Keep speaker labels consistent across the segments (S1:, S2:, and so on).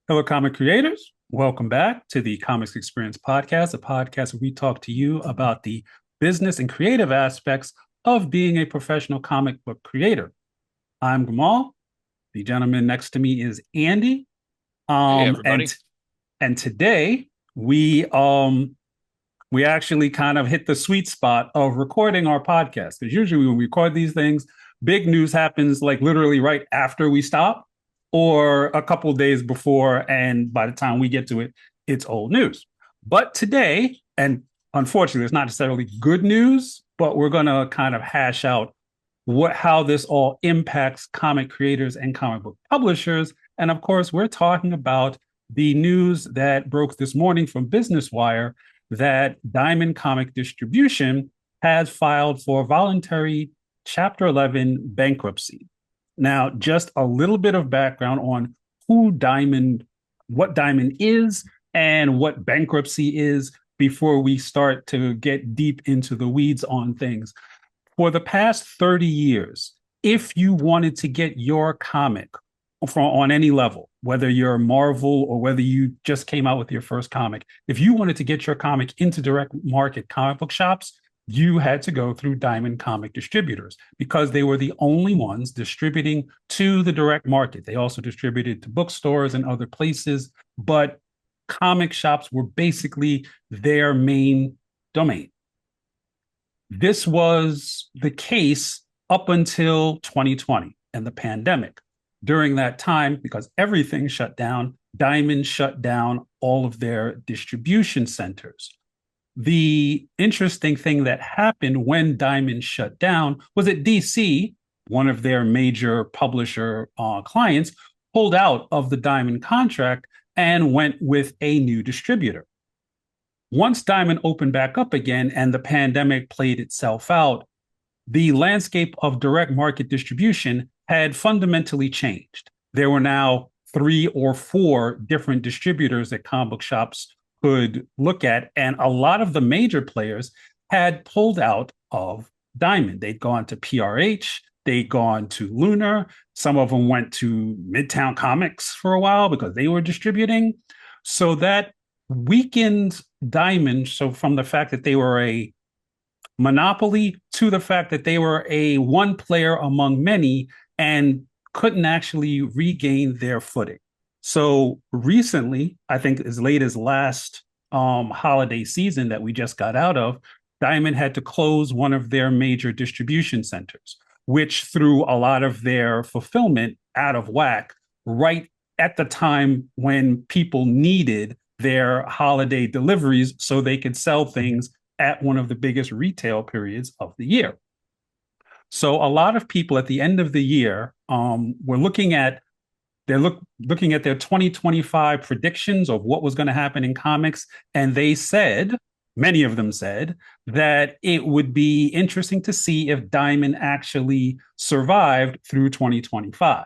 S1: Hello, comic creators. Welcome back to the Comics Experience Podcast, a podcast where we talk to you about the business and creative aspects of being a professional comic book creator. I'm Gamal. The gentleman next to me is Andy.
S2: Hey,
S1: Um,
S2: everybody.
S1: and and today we actually kind of hit the sweet spot of recording our podcast, because usually when we record these things, big news happens like literally right after we stop or a couple of days before, and by the time we get to it, it's old news. But today, and unfortunately it's not necessarily good news, but we're going to kind of hash out how this all impacts comic creators and comic book publishers. And of course, we're talking about the news that broke this morning from Business Wire that Diamond Comic Distribution has filed for voluntary Chapter 11 bankruptcy. Now, just a little bit of background on what Diamond is and what bankruptcy is before we start to get deep into the weeds on things. For the past 30 years, if you wanted to get your comic on any level, whether you're Marvel or whether you just came out with your first comic, if you wanted to get your comic into direct market comic book shops, you had to go through Diamond Comic Distributors because they were the only ones distributing to the direct market. They also distributed to bookstores and other places, but comic shops were basically their main domain. This was the case up until 2020 and the pandemic. During that time, because everything shut down, Diamond shut down all of their distribution centers. The interesting thing that happened when Diamond shut down was that DC, one of their major publisher clients, pulled out of the Diamond contract and went with a new distributor. Once Diamond opened back up again and the pandemic played itself out, the landscape of direct market distribution had fundamentally changed. There were now 3 or 4 different distributors that comic book shops could look at, and a lot of the major players had pulled out of Diamond. They'd gone to PRH, they'd gone to Lunar, some of them went to Midtown Comics for a while because they were distributing. So that weakened Diamond. So from the fact that they were a monopoly to the fact that they were a one player among many and couldn't actually regain their footing. So recently, I think as late as last holiday season that we just got out of, Diamond had to close one of their major distribution centers, which threw a lot of their fulfillment out of whack right at the time when people needed their holiday deliveries so they could sell things at one of the biggest retail periods of the year. So a lot of people at the end of the year were looking at their 2025 predictions of what was going to happen in comics, and they said, many of them said, that it would be interesting to see if Diamond actually survived through 2025.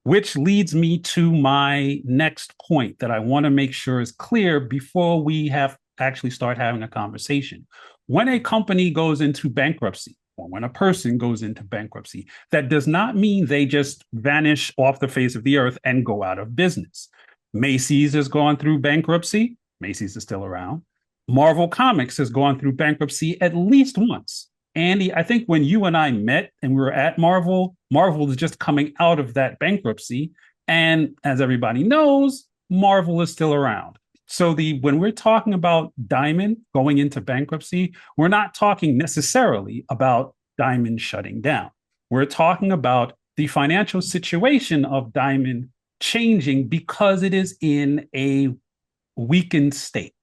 S1: Which leads me to my next point that I want to make sure is clear before we have actually start having a conversation. When a company goes into bankruptcy, or when a person goes into bankruptcy, that does not mean they just vanish off the face of the earth and go out of business. Macy's has gone through bankruptcy. Macy's is still around. Marvel Comics has gone through bankruptcy at least once. Andy, I think when you and I met and we were at Marvel, Marvel is just coming out of that bankruptcy. And as everybody knows, Marvel is still around. So when we're talking about Diamond going into bankruptcy, we're not talking necessarily about Diamond shutting down. We're talking about the financial situation of Diamond changing because it is in a weakened state.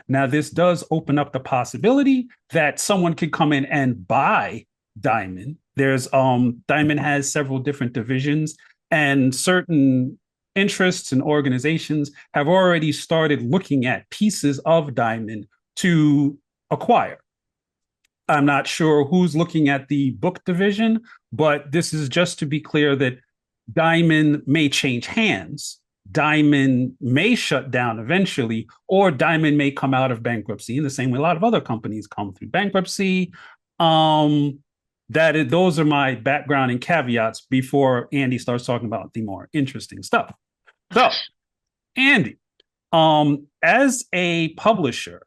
S1: Now, this does open up the possibility that someone could come in and buy Diamond. Diamond has several different divisions, and certain interests and organizations have already started looking at pieces of Diamond to acquire. I'm not sure who's looking at the book division, but this is just to be clear that Diamond may change hands. Diamond may shut down eventually, or Diamond may come out of bankruptcy in the same way a lot of other companies come through bankruptcy. those are my background and caveats before Andy starts talking about the more interesting stuff. So, Andy, as a publisher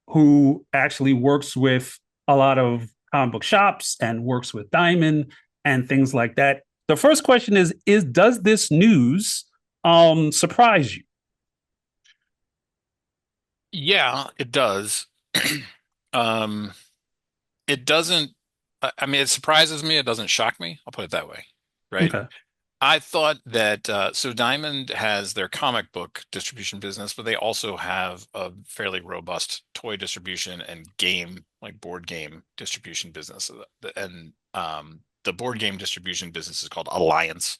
S1: who actually works with a lot of comic book shops and works with Diamond and things like that, the first question is does this news surprise you?
S2: Yeah, it does. Um, it doesn't, I mean, it surprises me. It doesn't shock me. I'll put it that way. Right.
S1: Okay.
S2: I thought that, so Diamond has their comic book distribution business, but they also have a fairly robust toy distribution and game, like board game distribution business. And the board game distribution business is called Alliance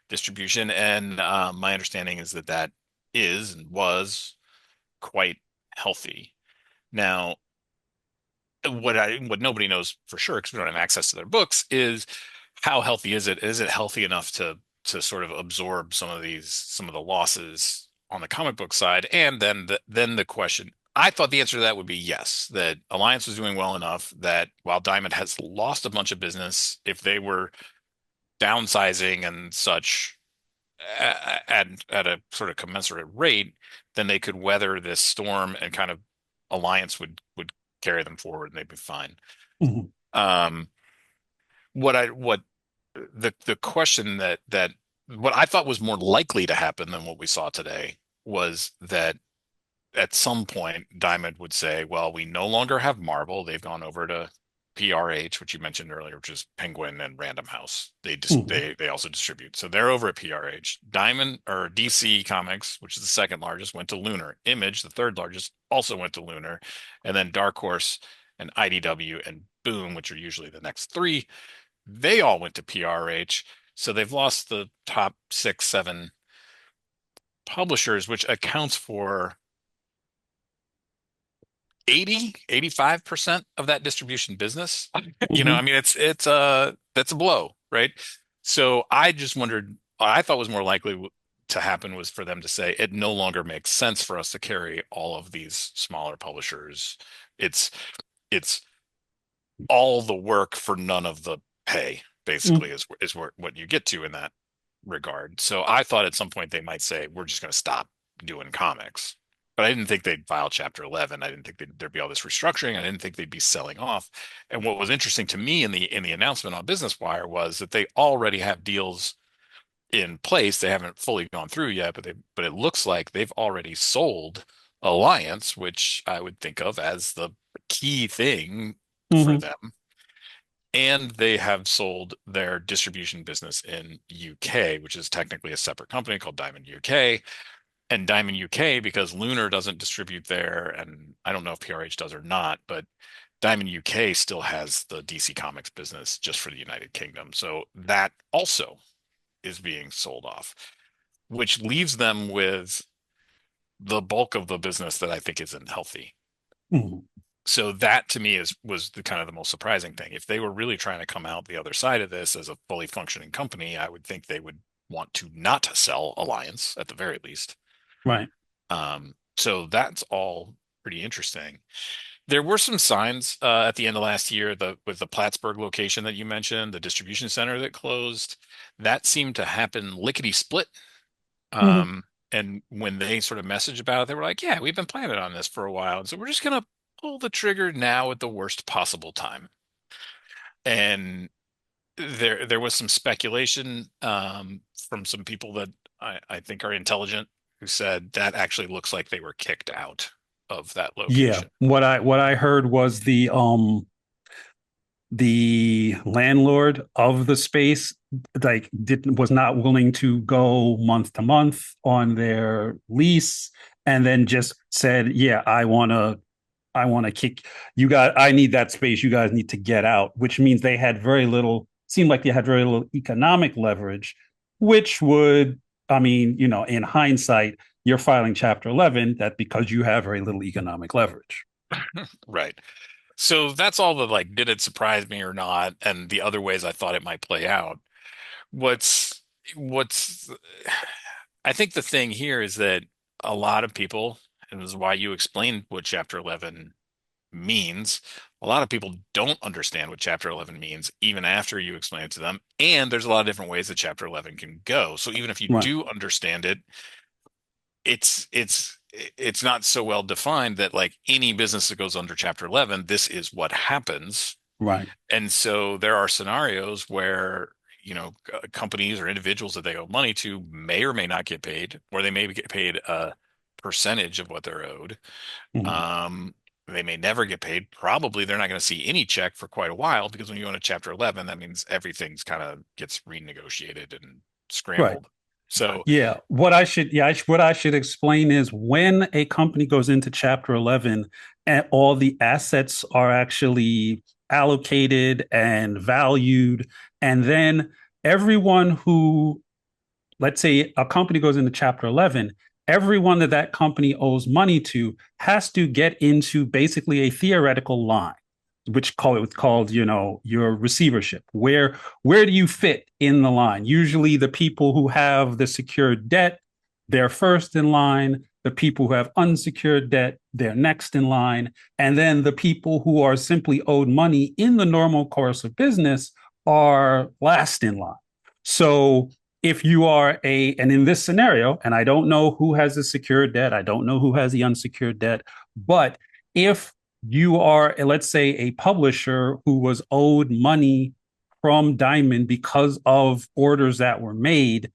S2: Distribution. And my understanding is that that is and was quite healthy. Now, what nobody knows for sure because we don't have access to their books is how healthy is it? Is it healthy enough to sort of absorb some of the losses on the comic book side? And then the question, I thought the answer to that would be yes, that Alliance was doing well enough that while Diamond has lost a bunch of business, if they were downsizing and such at a sort of commensurate rate, then they could weather this storm and kind of Alliance would carry them forward and they'd be fine.
S1: Mhm.
S2: Um, what the question that what I thought was more likely to happen than what we saw today was that at some point Diamond would say, well, we no longer have Marvel. They've gone over to PRH, which you mentioned earlier, which is Penguin and Random House. They just
S1: Mhm.
S2: they also distribute. So they're over at PRH. Diamond or DC Comics, which is the second largest, went to Lunar. Image, the third largest, also went to Lunar. And then Dark Horse and IDW and Boom, which are usually the next three, they all went to PRH. So they've lost the top six, seven publishers, which accounts for 85% of that distribution business. I
S1: Mhm.
S2: mean, it's that's a blow, right? So I just wondered, I thought was more likely to happen was for them to say it no longer makes sense for us to carry all of these smaller publishers. It's it's all the work for none of the pay, basically,
S1: Mhm.
S2: is what you get to in that regard. So I thought at some point they might say, we're just going to stop doing comics. But I didn't think they'd file Chapter 11. I didn't think there'd be all this restructuring. I didn't think they'd be selling off. And what was interesting to me in the announcement on Business Wire was that they already have deals in place. They haven't fully gone through yet, but it looks like they've already sold Alliance, which I would think of as the key thing for
S1: Mhm.
S2: them. And they have sold their distribution business in UK, which is technically a separate company called Diamond UK. And Diamond UK, because Lunar doesn't distribute there, and I don't know if PRH does or not, but Diamond UK still has the DC Comics business just for the United Kingdom. So that also is being sold off, which leaves them with the bulk of the business that I think isn't healthy.
S1: Mhm.
S2: So that to me is was the kind of the most surprising thing. If they were really trying to come out the other side of this as a fully functioning company, I would think they would want to not sell Alliance at the very least.
S1: Right.
S2: So that's all pretty interesting. There were some signs at the end of last year, the with the Plattsburgh location that you mentioned, the distribution center that closed, that seemed to happen lickety split.
S1: Mhm.
S2: And when they sort of messaged about it, they were like, "Yeah, we've been planning on this for a while, and so we're just gonna pull the trigger now at the worst possible time." And there was some speculation from some people that I think are intelligent who said that actually looks like they were kicked out of that
S1: Yeah.
S2: location.
S1: What I heard was the landlord of the space like didn't was not willing to go month to month on their lease and then just said, "Yeah, I want to kick you guys. I need that space. You guys need to get out," which means they had very little, seemed like they had very little economic leverage, which would, I mean, in hindsight, you're filing Chapter 11 that because you have very little economic leverage.
S2: Right. So that's all the like, did it surprise me or not? And the other ways I thought it might play out. What's I think the thing here is that a lot of people, and this is why you explained what Chapter 11 means. A lot of people don't understand what Chapter 11 means, even after you explain it to them. And there's a lot of different ways that Chapter 11 can go. So even if you
S1: Right.
S2: do understand it, it's not so well defined that like any business that goes under Chapter 11, this is what happens.
S1: Right.
S2: And so there are scenarios where, companies or individuals that they owe money to may or may not get paid, or they may get paid a percentage of what they're owed.
S1: Mhm.
S2: Um, they may never get paid. Probably they're not going to see any check for quite a while because when you go into Chapter 11, that means everything's kind of gets renegotiated and
S1: Right.
S2: scrambled. So,
S1: Yeah. What I should explain is when a company goes into Chapter 11 and all the assets are actually allocated and valued, and then everyone who, let's say a company goes into Chapter 11, everyone that company owes money to has to get into basically a theoretical line, which called your receivership. Where do you fit in the line? Usually, the people who have the secured debt, they're first in line. The people who have unsecured debt, they're next in line. And then the people who are simply owed money in the normal course of business are last in line. So if you are and in this scenario, and I don't know who has the secured debt, I don't know who has the unsecured debt, but if you are, let's say, a publisher who was owed money from Diamond because of orders that were made,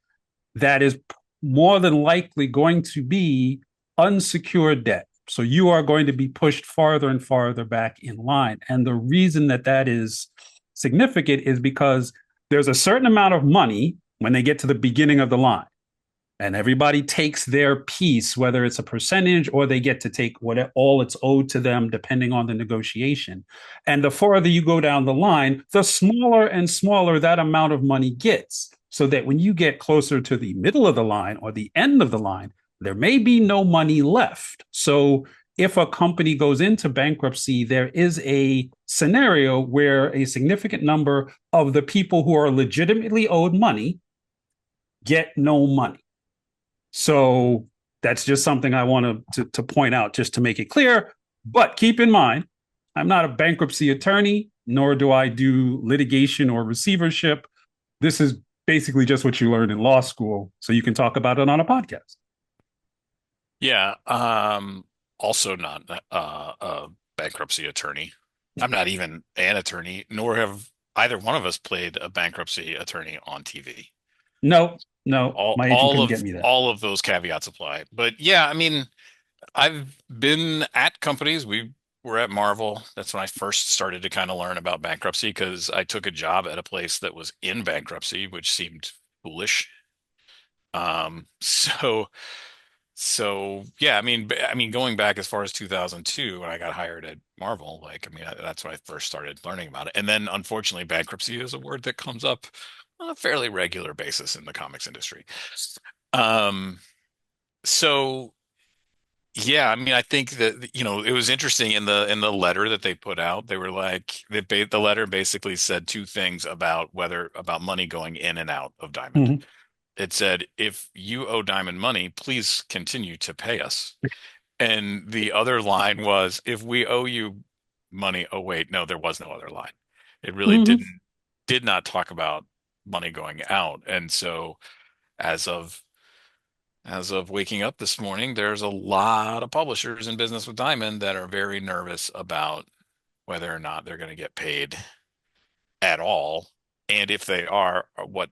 S1: that is more than likely going to be unsecured debt. So you are going to be pushed farther and farther back in line. And the reason that is significant is because there's a certain amount of money when they get to the beginning of the line. And everybody takes their piece, whether it's a percentage or they get to take what all it's owed to them, depending on the negotiation. And the farther you go down the line, the smaller and smaller that amount of money gets. So that when you get closer to the middle of the line or the end of the line, there may be no money left. So if a company goes into bankruptcy, there is a scenario where a significant number of the people who are legitimately owed money get no money. So that's just something I want to point out just to make it clear. But keep in mind, I'm not a bankruptcy attorney, nor do I do litigation or receivership. This is basically just what you learned in law school. So you can talk about it on a podcast.
S2: yeah, also not a bankruptcy attorney. I'm not even an attorney, nor have either one of us played a bankruptcy attorney on TV.
S1: No, no,
S2: All
S1: my agent
S2: all
S1: couldn't
S2: of
S1: get me that.
S2: all of those caveats apply. But yeah, I mean, I've been at companies. We were at Marvel. That's when I first started to kind of learn about bankruptcy because I took a job at a place that was in bankruptcy, which seemed foolish. So yeah, I mean, going back as far as 2002 when I got hired at Marvel, like, I mean, that's when I first started learning about it. And then, unfortunately, bankruptcy is a word that comes up on a fairly regular basis in the comics industry. Um, so yeah, I mean, I think that it was interesting in the letter that they put out. They were like the letter basically said two things about money going in and out of Diamond.
S1: Mm-hmm.
S2: It said, if you owe Diamond money, please continue to pay us. And the other line was, if we owe you money, oh wait, no, there was no other line. It really
S1: Mm-hmm.
S2: did not talk about money going out. And so as of as of waking up this morning, there's a lot of publishers in business with Diamond that are very nervous about whether or not they're going to get paid at all. And if they are, what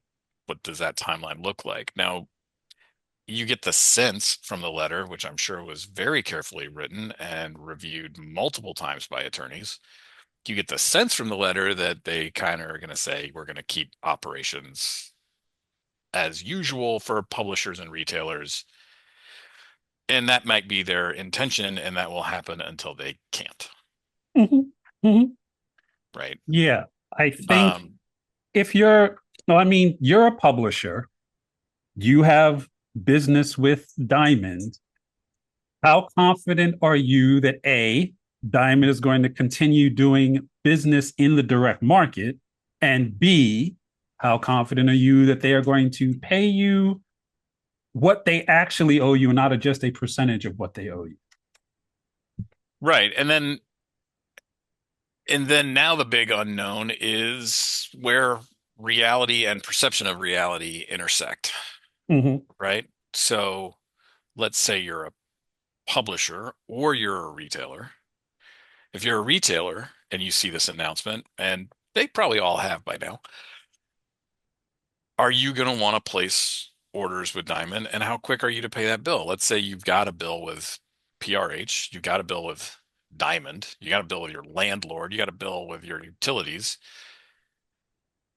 S2: does that timeline look like? Now, you get the sense from the letter, which I'm sure was very carefully written and reviewed multiple times by attorneys. You get the sense from the letter that they kind of are going to say, we're going to keep operations as usual for publishers and retailers. And that might be their intention, and that will happen until they can't,
S1: Mm-hmm. Mm-hmm.
S2: right?
S1: Yeah, I think
S2: Um,
S1: if you're, no, I mean, you're a publisher, you have business with Diamond. How confident are you that A, Diamond is going to continue doing business in the direct market? And B, how confident are you that they are going to pay you what they actually owe you, not just a percentage of what they owe you?
S2: right. And then And then now the big unknown is where reality and perception of reality intersect,
S1: Hmm.
S2: right? So let's say you're a publisher or you're a retailer. If you're a retailer and you see this announcement, and they probably all have by now, are you going to want to place orders with Diamond? And how quick are you to pay that bill? Let's say you've got a bill with PRH, you've got a bill with Diamond, you got a bill with your landlord, you got a bill with your utilities.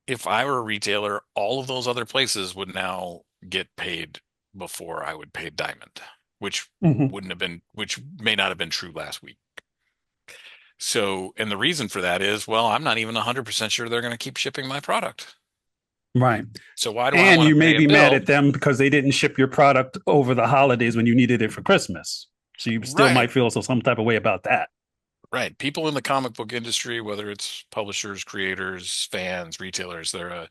S2: If I were a retailer, all of those other places would now get paid before I would pay Diamond, which
S1: Hmm.
S2: wouldn't have been, which may not have been true last week. So, and the reason for that is, well, I'm not even 100% sure they're going to keep shipping my product.
S1: Right.
S2: So why do I
S1: And
S2: want
S1: you
S2: to
S1: may
S2: pay a
S1: be mad
S2: bill?
S1: at them because they didn't ship your product over the holidays when you needed it for Christmas. So you still
S2: Right,
S1: might feel some type of way about that.
S2: right. People in the comic book industry, whether it's publishers, creators, fans, retailers, they're a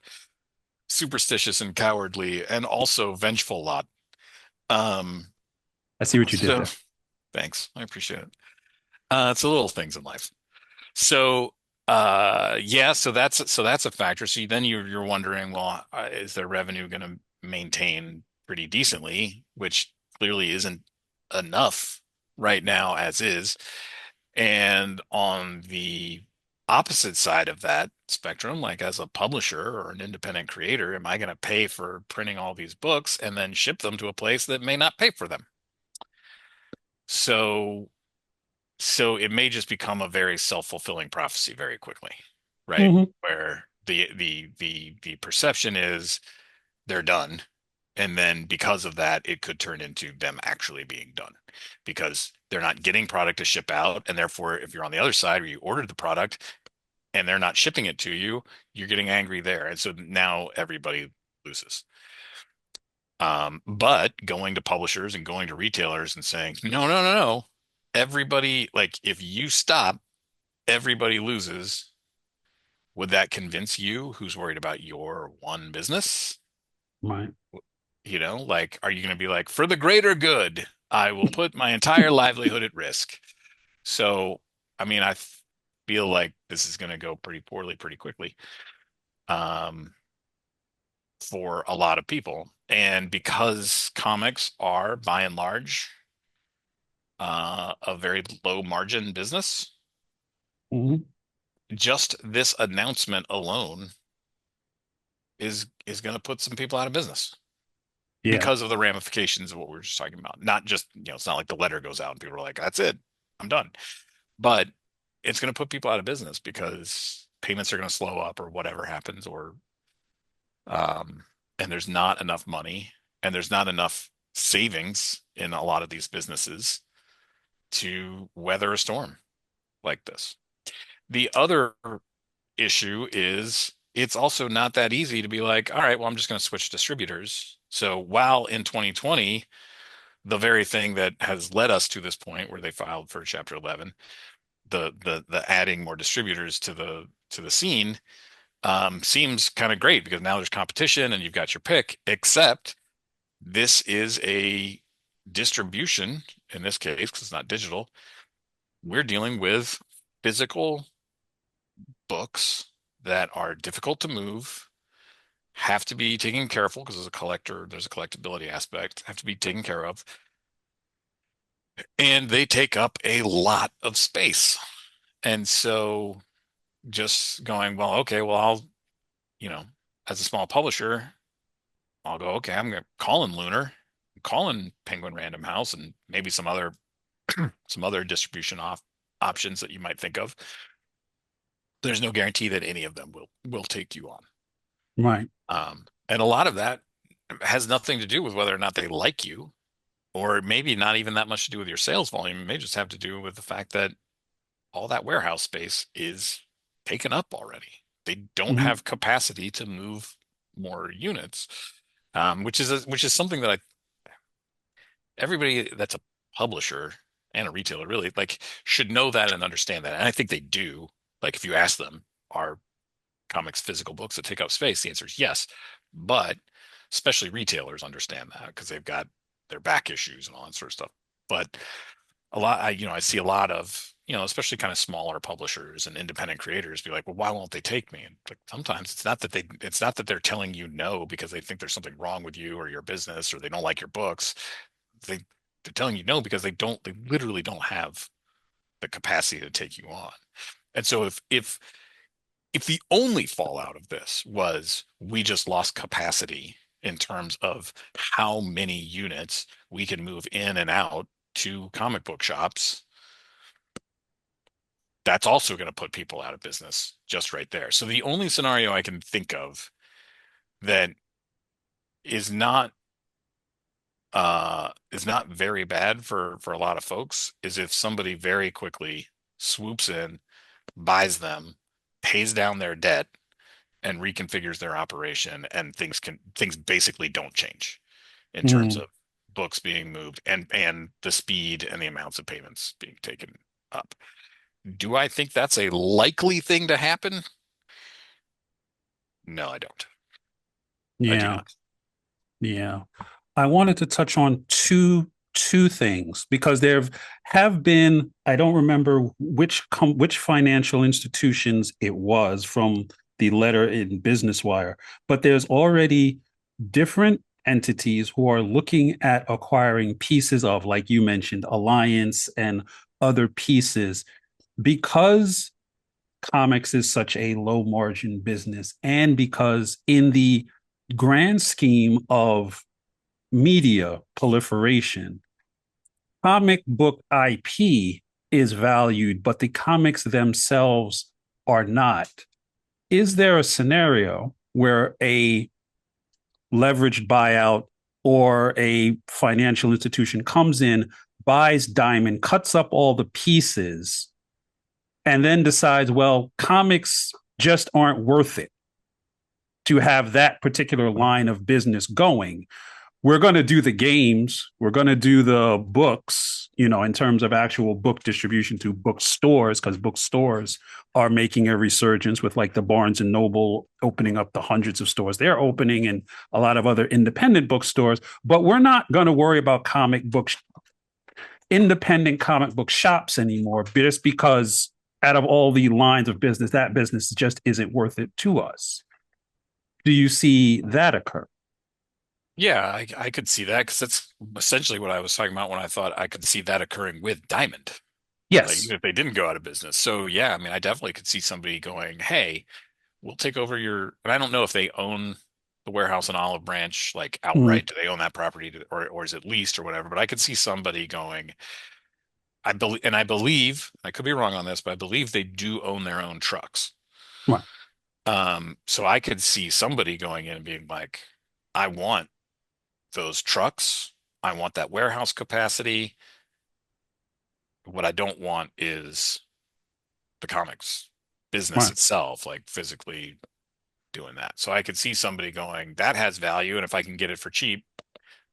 S2: superstitious and cowardly and also vengeful lot. Um,
S1: I see what you did
S2: so
S1: there.
S2: thanks. I appreciate it. It's the little things in life. So, yeah, so that's a factor. So then you're wondering, well, is their revenue going to maintain pretty decently, which clearly isn't enough right now as is. And on the opposite side of that spectrum, like as a publisher or an independent creator, am I going to pay for printing all these books and then ship them to a place that may not pay for them? So so it may just become a very self-fulfilling prophecy very quickly, right?
S1: Hmm.
S2: Where the perception is they're done, and then because of that, it could turn into them actually being done because they're not getting product to ship out, and therefore, if you're on the other side where you ordered the product and they're not shipping it to you, you're getting angry there, and so now everybody loses. But going to publishers and going to retailers and saying, no, no, no, no, everybody, like if you stop everybody loses, would that convince you who's worried about your one business?
S1: Right.
S2: Like, are you going to be like, for the greater good, I will put my entire livelihood at risk? So, I mean, feel like this is going to go pretty poorly pretty quickly um, for a lot of people. And because comics are, by and large, a very low margin business,
S1: Hmm.
S2: just this announcement alone is going to put some people out of business
S1: Yeah.
S2: because of the ramifications of what we were just talking about. Not just, it's not like the letter goes out and people are like, that's it, I'm done. But it's going to put people out of business because payments are going to slow up or whatever happens, or um, and there's not enough money and there's not enough savings in a lot of these businesses to weather a storm like this. The other issue is it's also not that easy to be like, all right, well, I'm just going to switch distributors. So while in 2020, the very thing that has led us to this point where they filed for Chapter 11, the adding more distributors to the scene seems kind of great because now there's competition and you've got your pick. Except this is a distribution in this case because it's not digital. We're dealing with physical books that are difficult to move, have to be taken careful because as a collector, there's a collectability aspect, have to be taken care of. And they take up a lot of space. And so just going, well, okay, well, you know, as a small publisher, I'll go, okay, I'm going to call in Lunar, call in Penguin Random House, and maybe some other distribution options that you might think of. There's no guarantee that any of them will take you on.
S1: Right.
S2: And a lot of that has nothing to do with whether or not they like you, or maybe not even that much to do with your sales volume. It may just have to do with the fact that all that warehouse space is taken up already. They don't
S1: Hmm.
S2: have capacity to move more units, which is something that everybody that's a publisher and a retailer really like should know that and understand that. And I think they do. Like if you ask them, are comics physical books that take up space? The answer is yes. But especially retailers understand that because they've got their back issues and all that sort of stuff. But a lot, I see a lot of, especially kind of smaller publishers and independent creators be like, well, why won't they take me? And like, sometimes it's not that they're telling you no because they think there's something wrong with you or your business or they don't like your books. They they're telling you no because they literally don't have the capacity to take you on. And so if the only fallout of this was we just lost capacity in terms of how many units we can move in and out to comic book shops, that's also going to put people out of business just right there. So the only scenario I can think of that is not very bad for a lot of folks is if somebody very quickly swoops in, buys them, pays down their debt, and reconfigures their operation, and things basically don't change in terms
S1: Mm,
S2: of books being moved and the speed and the amounts of payments being taken up. Do I think that's a likely thing to happen? No, I don't. I do
S1: yeah,
S2: not.
S1: yeah. I wanted to touch on two things because there have been, I don't remember which financial institutions it was from the letter in Business Wire, but there's already different entities who are looking at acquiring pieces of, like you mentioned, Alliance and other pieces because comics is such a low margin business and because in the grand scheme of media proliferation, comic book IP is valued, but the comics themselves are not. Is there a scenario where a leveraged buyout or a financial institution comes in, buys Diamond, cuts up all the pieces, and then decides, well, comics just aren't worth it to have that particular line of business going? We're going to do the games, we're going to do the books, in terms of actual book distribution to bookstores, because bookstores are making a resurgence with like the Barnes and Noble opening up the hundreds of stores they're opening and a lot of other independent bookstores. But we're not going to worry about independent comic book shops anymore, just because out of all the lines of business, that business just isn't worth it to us. Do you see that occur?
S2: Yeah, I could see that because that's essentially what I was talking about when I thought I could see that occurring with Diamond. Like even
S1: Yes.
S2: if they didn't go out of business. So yeah, I mean, I definitely could see somebody going, "Hey, we'll take over your," and I don't know if they own the warehouse in Olive Branch like
S1: Mm,
S2: outright. Do they own that property or is it leased or whatever? But I could see somebody going, I could be wrong on this, but I believe they do own their own trucks.
S1: right.
S2: So I could see somebody going in and being like, I want those trucks. I want that warehouse capacity. What I don't want is the comics business
S1: Right.
S2: itself, like physically doing that. So I could see somebody going, that has value, and if I can get it for cheap,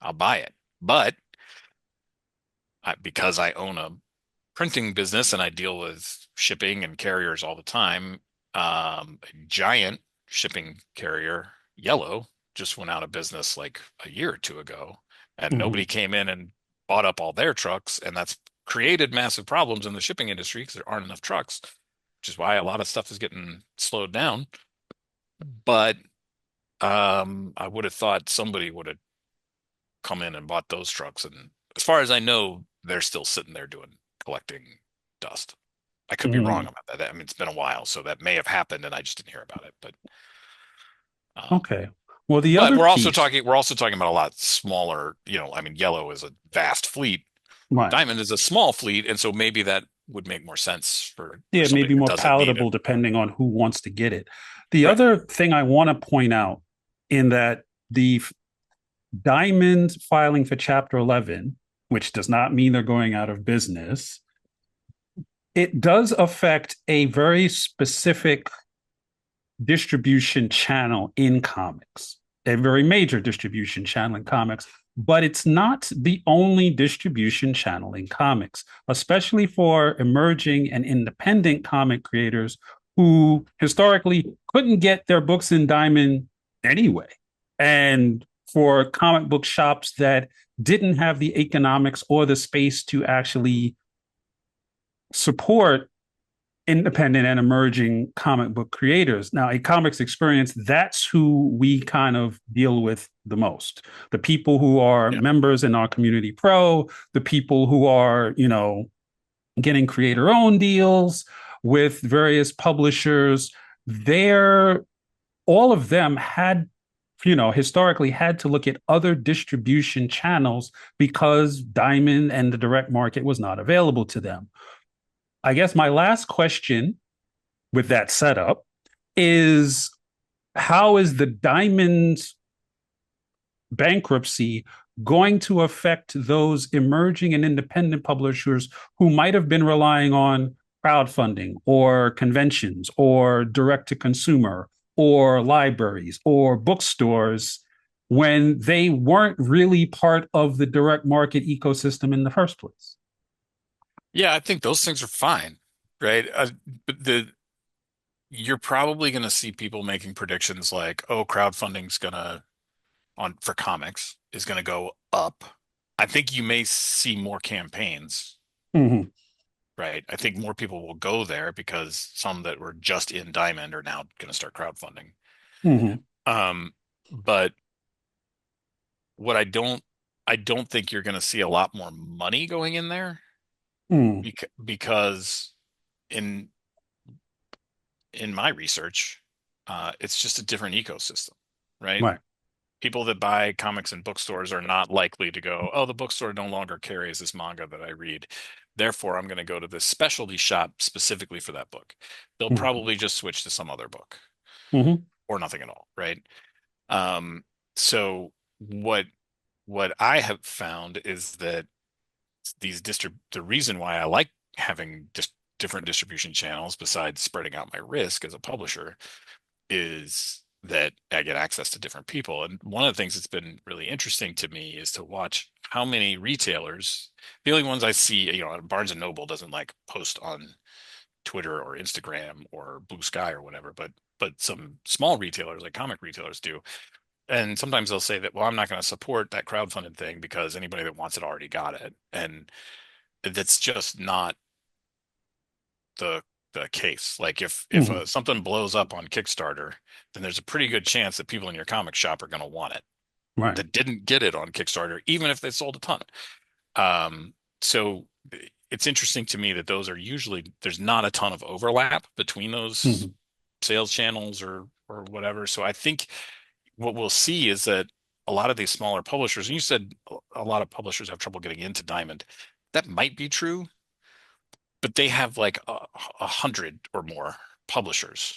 S2: I'll buy it. But because I own a printing business and I deal with shipping and carriers all the time, a giant shipping carrier, Yellow, just went out of business like a year or two ago, and
S1: Mhm.
S2: nobody came in and bought up all their trucks, and that's created massive problems in the shipping industry because there aren't enough trucks, which is why a lot of stuff is getting slowed down. But I would have thought somebody would have come in and bought those trucks. And as far as I know, they're still sitting there doing collecting dust. I could be wrong
S1: Mhm.
S2: about that. I mean, it's been a while, so that may have happened and I just didn't hear about it. Um,
S1: Okay. Well, the
S2: but
S1: other piece,
S2: we're also talking about a lot smaller, I mean, Yellow is a vast fleet.
S1: right.
S2: Diamond is a small fleet, and so maybe that would make more sense for
S1: Yeah,
S2: somebody
S1: maybe
S2: that
S1: more
S2: doesn't need it.
S1: palatable depending on who wants to get it. The
S2: Right.
S1: other thing I want to point out in that Diamond filing for Chapter 11, which does not mean they're going out of business, it does affect a very specific distribution channel in comics, a very major distribution channel in comics, but it's not the only distribution channel in comics, especially for emerging and independent comic creators who historically couldn't get their books in Diamond anyway. And for comic book shops that didn't have the economics or the space to actually support independent and emerging comic book creators. Now, a comics experience, that's who we kind of deal with the most. The people who are
S2: Yeah.
S1: members in our community pro, the people who are, getting creator owned deals with various publishers. They're all of them had historically had to look at other distribution channels because diamond and the direct market was not available to them. I guess my last question with that setup is, how is the diamond bankruptcy going to affect those emerging and independent publishers who might have been relying on crowdfunding or conventions or direct to consumer or libraries or bookstores when they weren't really part of the direct market ecosystem in the first place?
S2: Yeah, I think those things are fine, right? But you're probably going to see people making predictions like, oh, crowdfunding's gonna on for comics is going to go up. I think you may see more campaigns,
S1: Mm-hmm.
S2: right? I think more people will go there because some that were just in Diamond are now going to start crowdfunding.
S1: Mm-hmm.
S2: Um, but what I don't think you're going to see a lot more money going in there
S1: Mm.
S2: because in my research, it's just a different ecosystem, right?
S1: Right.
S2: People that buy comics in bookstores are not likely to go, oh, the bookstore no longer carries this manga that I read. Therefore, I'm going to go to this specialty shop specifically for that book. They'll
S1: Mm-hmm.
S2: probably just switch to some other book
S1: Mm-hmm.
S2: or nothing at all, right? Um, so what I have found is that the reason why I like having just different distribution channels besides spreading out my risk as a publisher is that I get access to different people. And one of the things that's been really interesting to me is to watch how many retailers, the only ones I see, Barnes and Noble doesn't like post on Twitter or Instagram or Blue Sky or whatever, but some small retailers like comic retailers do. And sometimes they'll say that, well, I'm not going to support that crowdfunded thing because anybody that wants it already got it. And that's just not the case. Like if
S1: Mm-hmm.
S2: something blows up on Kickstarter, then there's a pretty good chance that people in your comic shop are going to want it
S1: Right.
S2: that didn't get it on Kickstarter, even if they sold a ton. Um, so it's interesting to me that those are usually there's not a ton of overlap between those
S1: Mm-hmm.
S2: sales channels or whatever. So I think what we'll see is that a lot of these smaller publishers, and you said a lot of publishers have trouble getting into Diamond. That might be true, but they have like 100 or more publishers.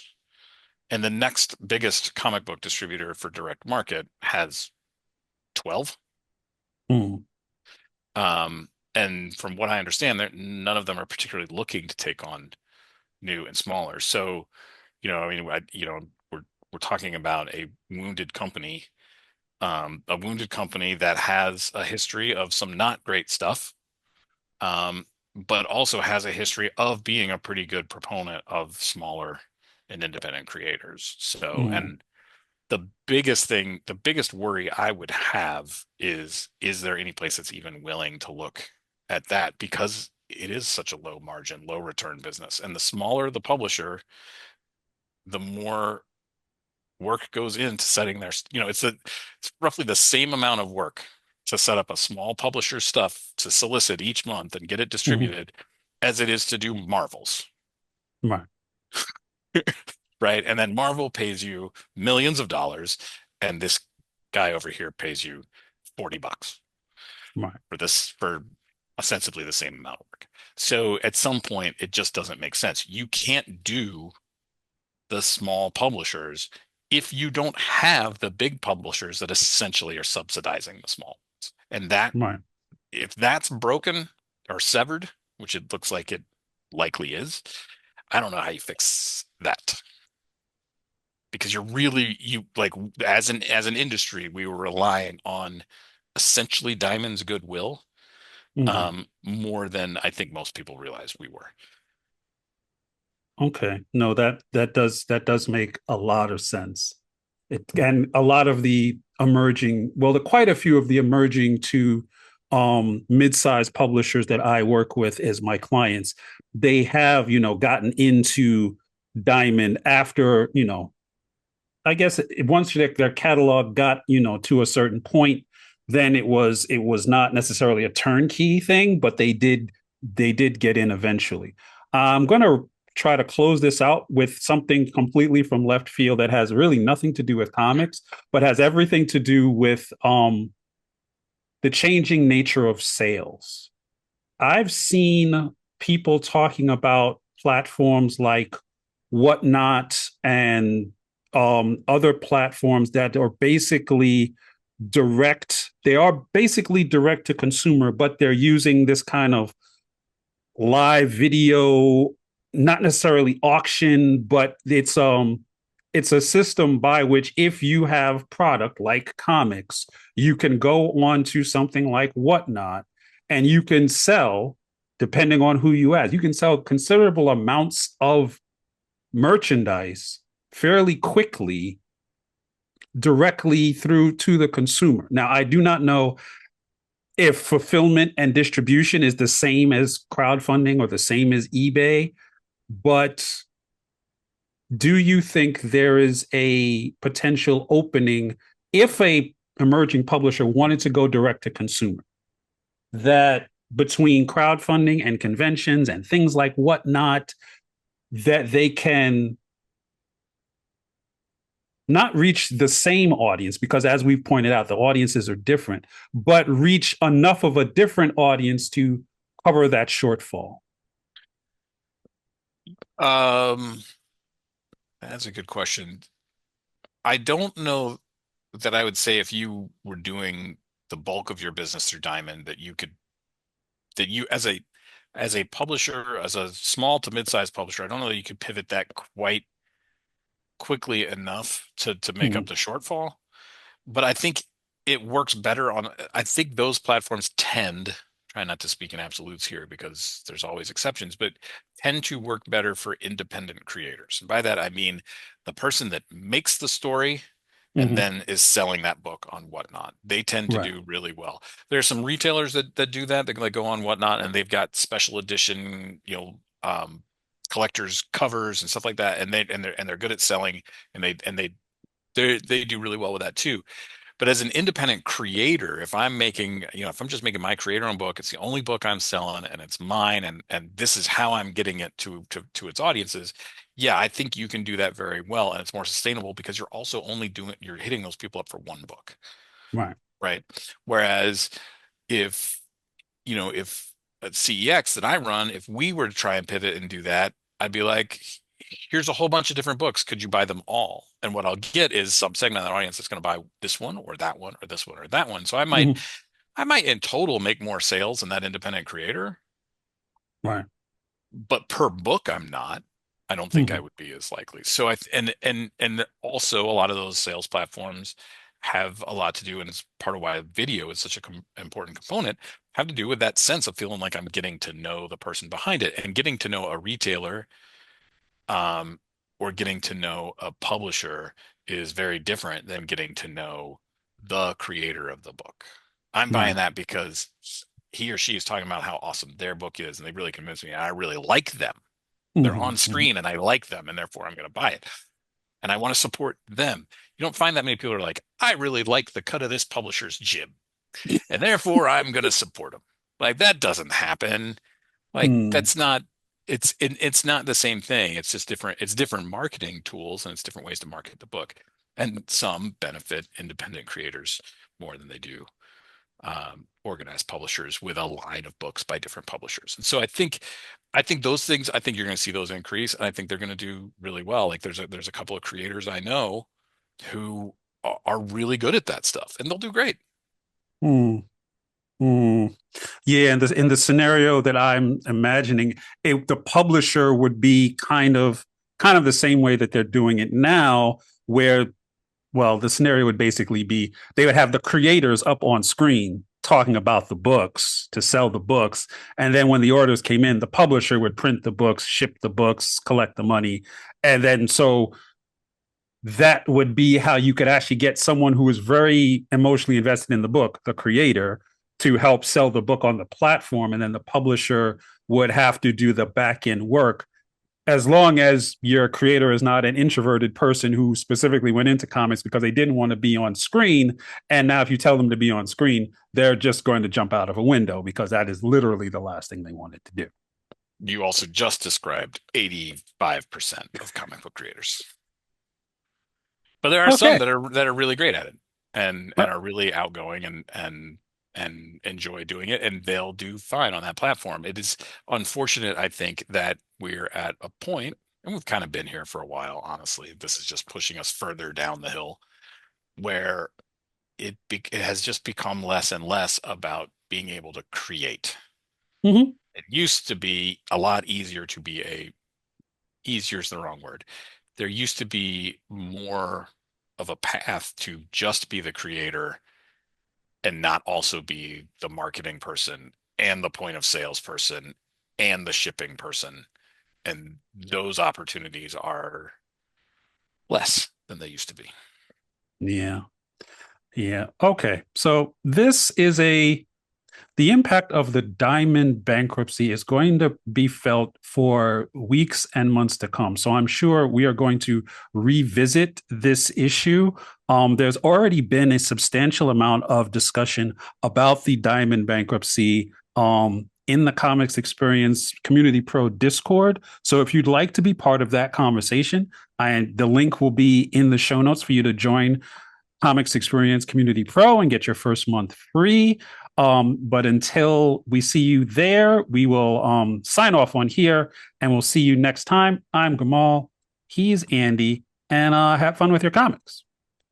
S2: And the next biggest comic book distributor for direct market has 12.
S1: Mm-hmm.
S2: And from what I understand, none of them are particularly looking to take on new and smaller. So, I mean, we're talking about a wounded company that has a history of some not great stuff, but also has a history of being a pretty good proponent of smaller and independent creators. So,
S1: Mm-hmm.
S2: and the biggest worry I would have is there any place that's even willing to look at that? Because it is such a low margin, low return business. And the smaller the publisher, the more work goes into setting it's roughly the same amount of work to set up a small publisher stuff to solicit each month and get it
S1: Mm-hmm.
S2: distributed as it is to do Marvels,
S1: Right.
S2: right? And then Marvel pays you millions of dollars, and this guy over here pays you $40
S1: Right.
S2: for ostensibly the same amount of work. So at some point, it just doesn't make sense. You can't do the small publishers if you don't have the big publishers that essentially are subsidizing the small ones. And that
S1: Right.
S2: if that's broken or severed, which it looks like it likely is, I don't know how you fix that because you like as an industry, we were relying on essentially Diamond's goodwill
S1: Mm-hmm.
S2: more than I think most people realize we were.
S1: Okay. No, that does make a lot of sense. And a lot of the emerging, well, quite a few of the emerging to mid-sized publishers that I work with as my clients, they have, gotten into Diamond after, I guess once their catalog got, to a certain point, then it was not necessarily a turnkey thing, but they did get in eventually. I'm going to try to close this out with something completely from left field that has really nothing to do with comics, but has everything to do with the changing nature of sales. I've seen people talking about platforms like Whatnot and other platforms that are basically direct to consumer, but they're using this kind of live video, not necessarily auction, but it's a system by which if you have product like comics, you can go on to something like Whatnot and you can sell, depending on who you ask, you can sell considerable amounts of merchandise fairly quickly directly through to the consumer. Now, I do not know if fulfillment and distribution is the same as crowdfunding or the same as eBay, but do you think there is a potential opening if a emerging publisher wanted to go direct to consumer, that between crowdfunding and conventions and things like Whatnot, that they can not reach the same audience, because as we've pointed out, the audiences are different, but reach enough of a different audience to cover that shortfall?
S2: Um, that's a good question. I don't know that I would say if you were doing the bulk of your business through Diamond that you as a publisher, as a small to mid-sized publisher, I don't know that you could pivot that quite quickly enough to make up
S1: Mm-hmm.
S2: the shortfall. But I think it works better I think those platforms try not to speak in absolutes here because there's always exceptions, but tend to work better for independent creators. And by that, I mean the person that makes the story and
S1: Mm-hmm.
S2: then is selling that book on Whatnot. They tend to
S1: Right.
S2: do really well. There's some retailers that do that. They go on Whatnot and they've got special edition, collectors covers and stuff like that. And they're good at selling and they do really well with that too. But as an independent creator, if I'm just making my creator-owned book, it's the only book I'm selling and it's mine and this is how I'm getting it to its audiences. Yeah, I think you can do that very well and it's more sustainable because you're hitting those people up for one book,
S1: Right.
S2: right? Whereas if if at CEX that I run, if we were to try and pivot and do that, I'd be like, here's a whole bunch of different books. Could you buy them all? And what I'll get is some segment of the audience that's going to buy this one or that one or this one or that one. So
S1: Mm-hmm.
S2: I might in total make more sales than that independent creator,
S1: Right.
S2: but per book, I'm not. I don't think I
S1: Mm-hmm.
S2: would be as likely. So and also a lot of those sales platforms have a lot to do, and it's part of why video is such a important component, have to do with that sense of feeling like I'm getting to know the person behind it and getting to know a retailer, um, or getting to know a publisher is very different than getting to know the creator of the book. I'm buying
S1: Right.
S2: that because he or she is talking about how awesome their book is, and they really convinced me. And I really like them. They're
S1: Mm-hmm.
S2: on
S1: Mm-hmm.
S2: screen, and I like them, and therefore I'm going to buy it. And I want to support them. You don't find that many people who are like, I really like the cut of this publisher's jib, and therefore I'm going to support them. Like that doesn't happen. Like
S1: Mm.
S2: that's not it's not the same thing. It's just different. It's different marketing tools and it's different ways to market the book. And some benefit independent creators more than they do organized publishers with a line of books by different publishers. And so I think those things, I think you're going to see those increase, and I think they're going to do really well. Like there's a couple of creators I know who are really good at that stuff, and they'll do great.
S1: Mm. Mm. Yeah, and in the scenario that I'm imagining, the publisher would be kind of the same way that they're doing it now, where, well, the scenario would basically be they would have the creators up on screen talking about the books to sell the books, and then when the orders came in, the publisher would print the books, ship the books, collect the money, and then so that would be how you could actually get someone who is very emotionally invested in the book, the creator, to help sell the book on the platform, and then the publisher would have to do the back end work. As long as your creator is not an introverted person who specifically went into comics because they didn't want to be on screen, and now if you tell them to be on screen, they're just going to jump out of a window because that is literally the last thing they wanted to do.
S2: You also just described 85% of comic book creators. But there are some
S1: Okay.
S2: that are really great at it and are really outgoing and enjoy doing it, and they'll do fine on that platform. It is unfortunate, I think, that we're at a point, and we've kind of been here for a while, honestly. This is just pushing us further down the hill where it has just become less and less about being able to create.
S1: Mm-hmm.
S2: It used to be a lot easier to be easier is the wrong word. There used to be more of a path to just be the creator and not also be the marketing person and the point of sales person and the shipping person. And those opportunities are less than they used to be.
S1: Yeah. Yeah. Okay. So this is the impact of the Diamond bankruptcy is going to be felt for weeks and months to come. So I'm sure we are going to revisit this issue. There's already been a substantial amount of discussion about the Diamond bankruptcy in the Comics Experience Community Pro Discord. So if you'd like to be part of that conversation, the link will be in the show notes for you to join Comics Experience Community Pro and get your first month free. But until we see you there, we will sign off on here, and we'll see you next time. I'm Gamal. He's Andy, and have fun with your comics.